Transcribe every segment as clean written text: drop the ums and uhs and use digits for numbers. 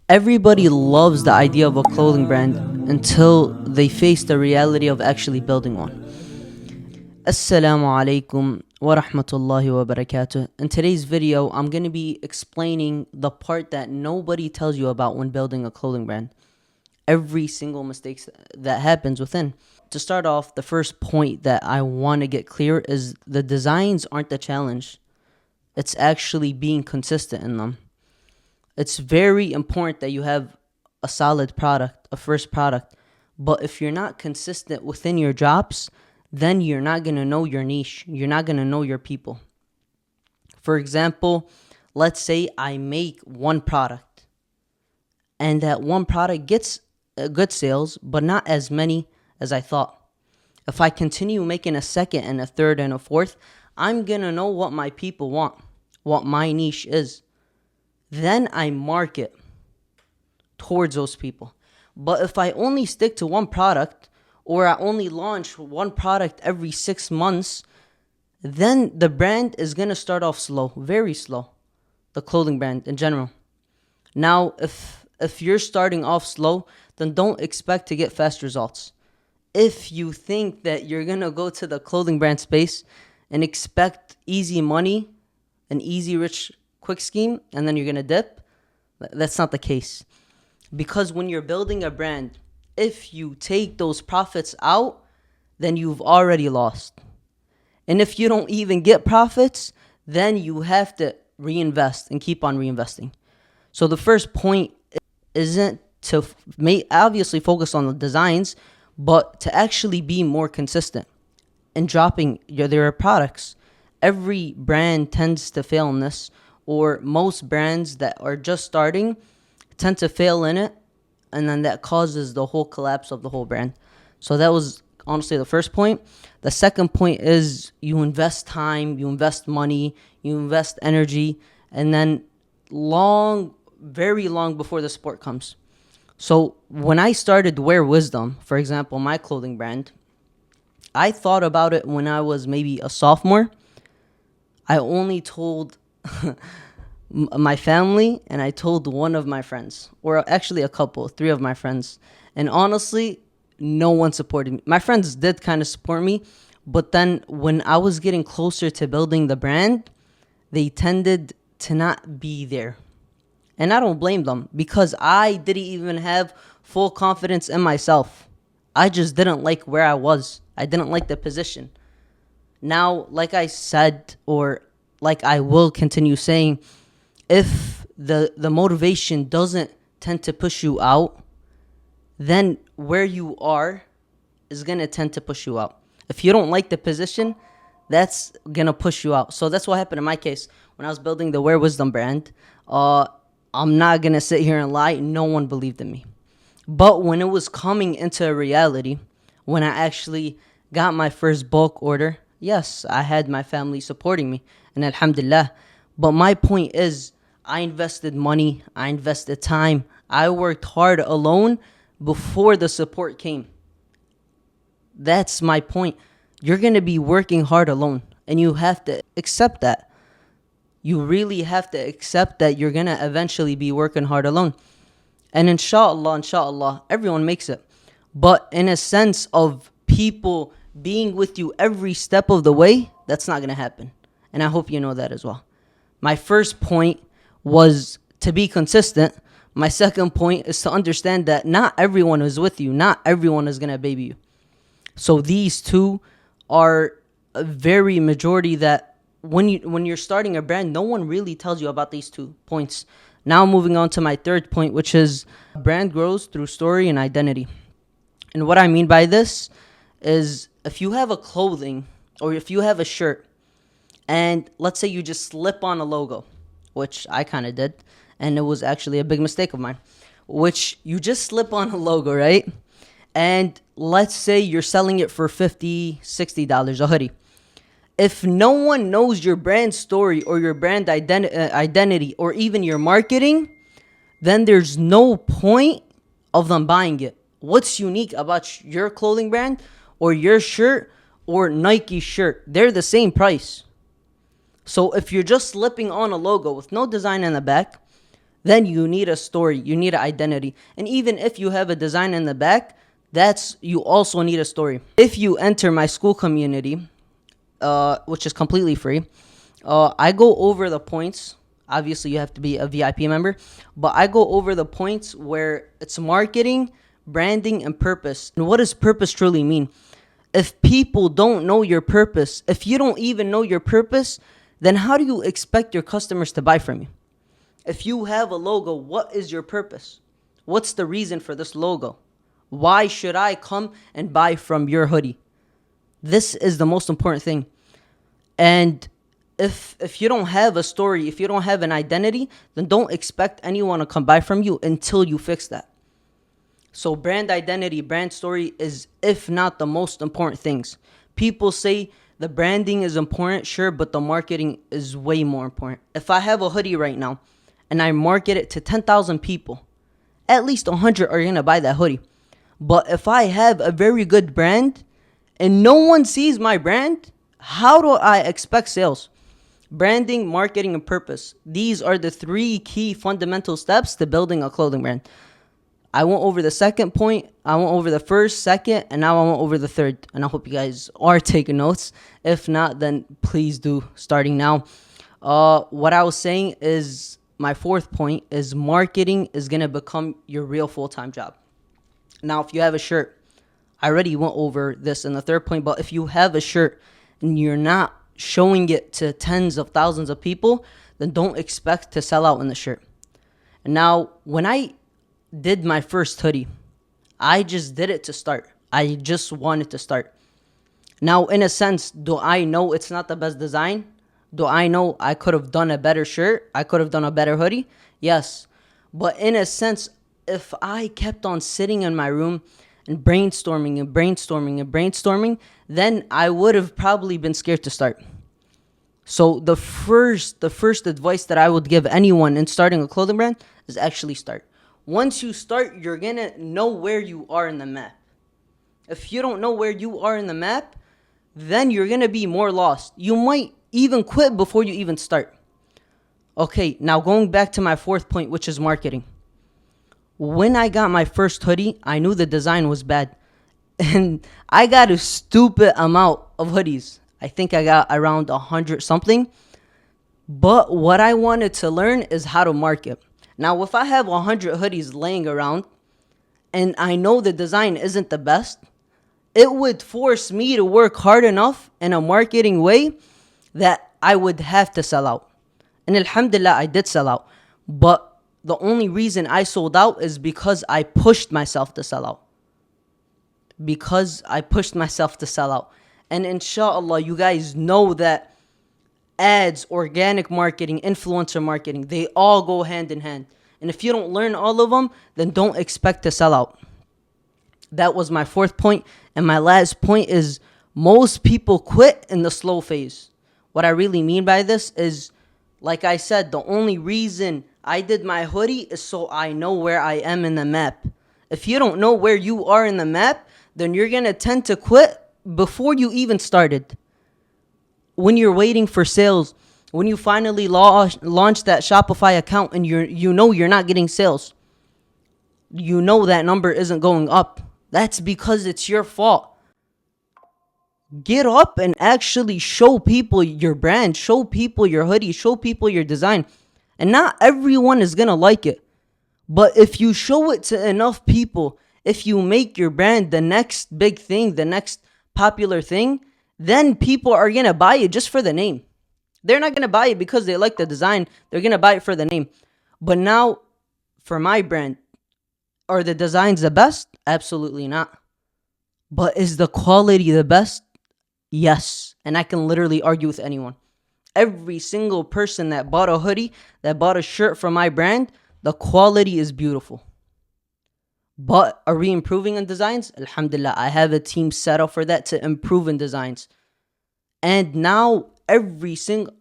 Everybody loves the idea of a clothing brand until they face the reality of actually building one. Assalamu alaikum wa rahmatullahi wa barakatuh. In today's video, I'm going to be explaining the part that nobody tells you about when building a clothing brand. Every single mistake that happens within. To start off, the first point that I want to get clear is the designs aren't the challenge. It's actually being consistent in them. It's very important that you have a solid product, a first product. But if you're not consistent within your jobs, then you're not going to know your niche. You're not going to know your people. For example, let's say I make one product and that one product gets good sales, but not as many as I thought. If I continue making a second and a third and a fourth, I'm going to know what my people want, what my niche is. Then I market towards those people. But if I only stick to one product, or I only launch one product every 6 months, then the brand is going to start off slow, very slow. The clothing brand in general. Now, if you're starting off slow, then don't expect to get fast results. If you think that you're going to go to the clothing brand space and expect easy money, an easy, rich, quick scheme, and then you're going to dip, that's not the case. Because when you're building a brand, if you take those profits out, then you've already lost. And if you don't even get profits, then you have to reinvest and keep on reinvesting. So the first point isn't to obviously focus on the designs, but to actually be more consistent in dropping their products. Every brand tends to fail in this, or most brands that are just starting tend to fail in it, and then that causes the whole collapse of the whole brand. So that was honestly the first point. The second point is you invest time, you invest money, you invest energy, and then very long before the support comes. So when I started Wear Wisdom, for example, my clothing brand, I thought about it when I was maybe a sophomore. I only told my family, and I told one of my friends, or actually a couple, 3 of my friends. And honestly, no one supported me. My friends did kind of support me, but then when I was getting closer to building the brand, they tended to not be there. And I don't blame them, because I didn't even have full confidence in myself. I just didn't like where I was. I didn't like the position. Now, like I said, or like I will continue saying, if the motivation doesn't tend to push you out, then where you are is going to tend to push you out. If you don't like the position, that's going to push you out. So that's what happened in my case. When I was building the Wear Wisdom brand, I'm not going to sit here and lie. No one believed in me. But when it was coming into reality, when I actually got my first bulk order, yes, I had my family supporting me, and alhamdulillah. But my point is, I invested money, I invested time, I worked hard alone before the support came. That's my point. You're going to be working hard alone, and you have to accept that. You really have to accept that you're going to eventually be working hard alone. And inshallah, everyone makes it. But in a sense of people being with you every step of the way, that's not going to happen. And I hope you know that as well. My first point was to be consistent. My second point is to understand that not everyone is with you. Not everyone is going to baby you. So these two are a very majority that when you're starting a brand, no one really tells you about these 2 points. Now moving on to my third point, which is brand grows through story and identity. And what I mean by this is, if you have a clothing or if you have a shirt, and let's say you just slip on a logo, which I kind of did, and it was actually a big mistake of mine, which you just slip on a logo, right? And let's say you're selling it for $50, $60 a hoodie. If no one knows your brand story or your brand identity or even your marketing, then there's no point of them buying it. What's unique about your clothing brand or your shirt or Nike shirt? They're the same price. So if you're just slipping on a logo with no design in the back, then you need a story, you need an identity. And even if you have a design in the back, that's you also need a story. If you enter my school community, which is completely free, I go over the points. Obviously, you have to be a VIP member, but I go over the points where it's marketing, branding, and purpose. And what does purpose truly mean? If people don't know your purpose, if you don't even know your purpose, then how do you expect your customers to buy from you? If you have a logo, what is your purpose? What's the reason for this logo? Why should I come and buy from your hoodie? This is the most important thing. And if you don't have a story, if you don't have an identity, then don't expect anyone to come buy from you until you fix that. So brand identity, brand story is, if not the most important things. People say the branding is important, sure, but the marketing is way more important. If I have a hoodie right now and I market it to 10,000 people, at least 100 are going to buy that hoodie. But if I have a very good brand and no one sees my brand, how do I expect sales? Branding, marketing, and purpose. These are the three key fundamental steps to building a clothing brand. I went over the second point, I went over the first, second, and now I went over the third. And I hope you guys are taking notes. If not, then please do, starting now. What I was saying is, my fourth point is marketing is going to become your real full-time job. Now, if you have a shirt, I already went over this in the third point, but if you have a shirt and you're not showing it to tens of thousands of people, then don't expect to sell out in the shirt. And now, when I did my first hoodie, I just did it to start. I just wanted to start. Now, in a sense, do I know it's not the best design? Do I know I could have done a better shirt? I could have done a better hoodie? Yes. But in a sense, if I kept on sitting in my room and brainstorming and brainstorming and brainstorming, then I would have probably been scared to start. So the first advice that I would give anyone in starting a clothing brand is actually start. Once you start, you're going to know where you are in the map. If you don't know where you are in the map, then you're going to be more lost. You might even quit before you even start. Okay, now going back to my fourth point, which is marketing. When I got my first hoodie, I knew the design was bad. And I got a stupid amount of hoodies. I think I got around 100 something. But what I wanted to learn is how to market. Now, if I have 100 hoodies laying around and I know the design isn't the best, it would force me to work hard enough in a marketing way that I would have to sell out. And alhamdulillah, I did sell out. But the only reason I sold out is because I pushed myself to sell out. And inshallah, you guys know that ads, organic marketing, influencer marketing, they all go hand in hand. And if you don't learn all of them, then don't expect to sell out. That was my fourth point. And my last point is most people quit in the slow phase. What I really mean by this is, like I said, the only reason I did my hoodie is so I know where I am in the map. If you don't know where you are in the map, then you're going to tend to quit before you even started. When you're waiting for sales, when you finally launch that Shopify account and you know you're not getting sales, you know that number isn't going up, that's because it's your fault. Get up and actually show people your brand, show people your hoodie, show people your design. And not everyone is going to like it. But if you show it to enough people, if you make your brand the next big thing, the next popular thing, then people are going to buy it just for the name. They're not going to buy it because they like the design. They're going to buy it for the name. But now, for my brand, are the designs the best? Absolutely not. But is the quality the best? Yes. And I can literally argue with anyone. Every single person that bought a hoodie, that bought a shirt from my brand, the quality is beautiful. But are we improving in designs? Alhamdulillah, I have a team set up for that to improve in designs. And now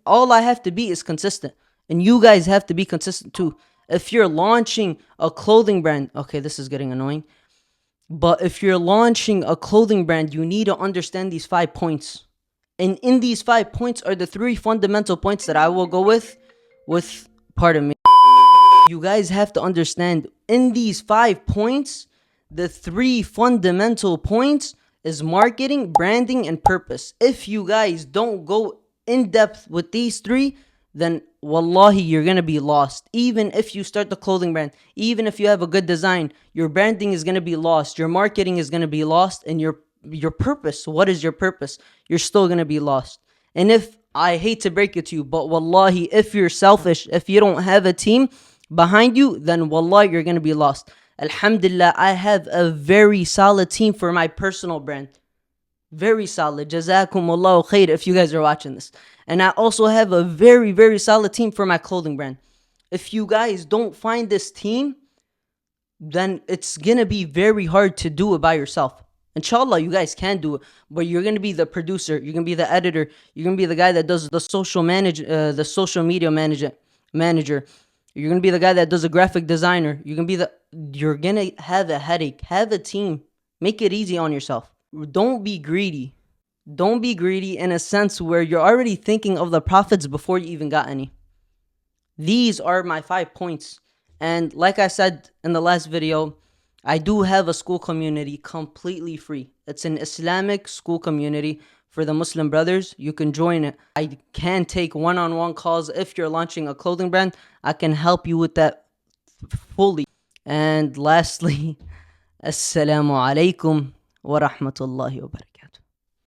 all I have to be is consistent. And you guys have to be consistent too. If you're launching a clothing brand, okay, this is getting annoying. But if you're launching a clothing brand, you need to understand these 5 points. And in these 5 points are the 3 fundamental points that I will go with, pardon me. You guys have to understand, in these 5 points, the three fundamental points is marketing, branding, and purpose. If you guys don't go in depth with these three, then wallahi, you're gonna be lost. Even if you start the clothing brand, even if you have a good design, your branding is gonna be lost, your marketing is gonna be lost, and your purpose, what is your purpose? You're still gonna be lost. And if, I hate to break it to you, but wallahi, if you're selfish, if you don't have a team behind you, then wallahi, you're gonna be lost. Alhamdulillah, I have a very solid team for my personal brand. Very solid. Jazakumullahu khair if you guys are watching this. And I also have a very, very solid team for my clothing brand. If you guys don't find this team, then it's gonna be very hard to do it by yourself. Inshallah, you guys can do it, but you're gonna be the producer, you're gonna be the editor, you're gonna be the guy that does the the social media manager. You're gonna be the guy that does a graphic designer. You're gonna have a headache. Have a team. Make it easy on yourself. Don't be greedy. Don't be greedy in a sense where you're already thinking of the profits before you even got any. These are my 5 points. And like I said in the last video, I do have a school community completely free. It's an Islamic school community for the Muslim brothers. You can join it. I can take one-on-one calls if you're launching a clothing brand. I can help you with that fully. And lastly, Assalamu alaikum wa rahmatullahi wa barakatuh.